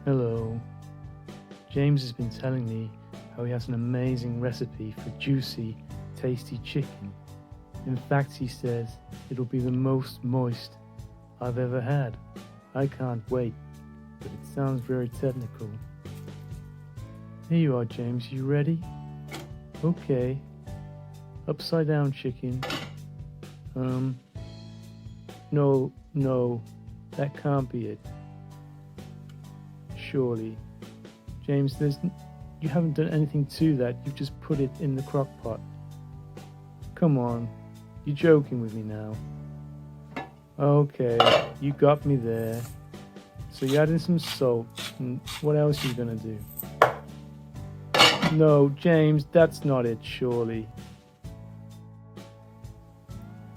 Hello. James has been telling me how he has an amazing recipe for juicy, tasty chicken. In fact, he says it'll be the most moist I've ever had. I can't wait, but it sounds very technical. Here you are, James. You ready? Okay. Upside down chicken. No, that can't be it. Surely. James, you haven't done anything to that. You've just put it in the crock pot. Come on. You're joking with me now. Okay, you got me there. So you add in some salt. And what else are you going to do? No, James, that's not it, surely.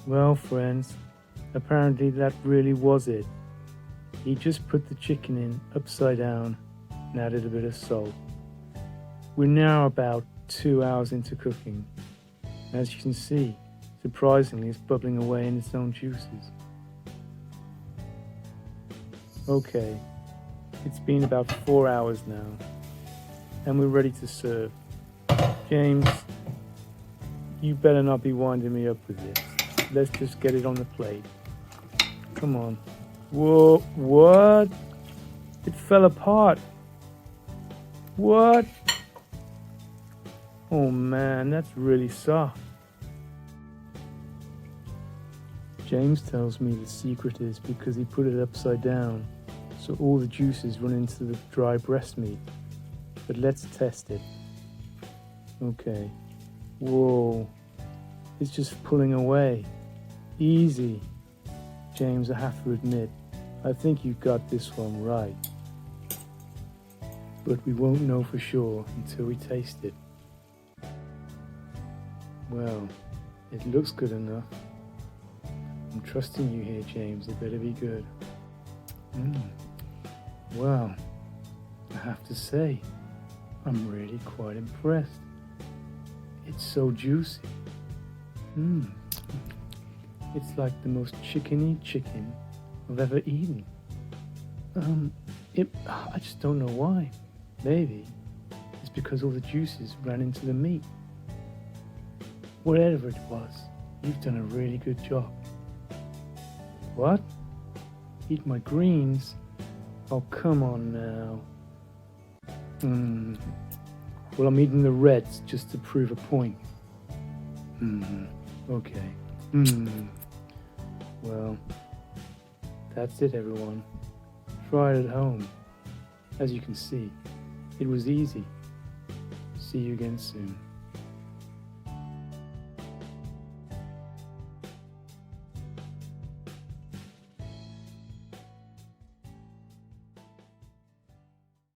Well, friends, apparently that really was it. He just put the chicken in upside down and added a bit of salt. We're now about 2 hours into cooking. As you can see, surprisingly, it's bubbling away in its own juices. Okay, it's been about 4 hours now, and we're ready to serve. James, you better not be winding me up with this. Let's just get it on the plate. Come on. Whoa, what? It fell apart. What? Oh man, that's really soft. James tells me the secret is because he put it upside down, so all the juices run into the dry breast meat. But let's test it. Okay. Whoa. It's just pulling away. Easy. James, I have to admit, I think you got this one right. But we won't know for sure until we taste it. Well, it looks good enough. I'm trusting you here, James. It better be good. Well, I have to say, I'm really quite impressed. It's so juicy. It's like the most chickeny chicken I've ever eaten. I just don't know why. Maybe it's because all the juices ran into the meat. Whatever it was, you've done a really good job. What? Eat my greens? Oh, come on now. Well, I'm eating the reds just to prove a point. Okay. Well, that's it, everyone. Try it at home. As you can see, it was easy. See you again soon.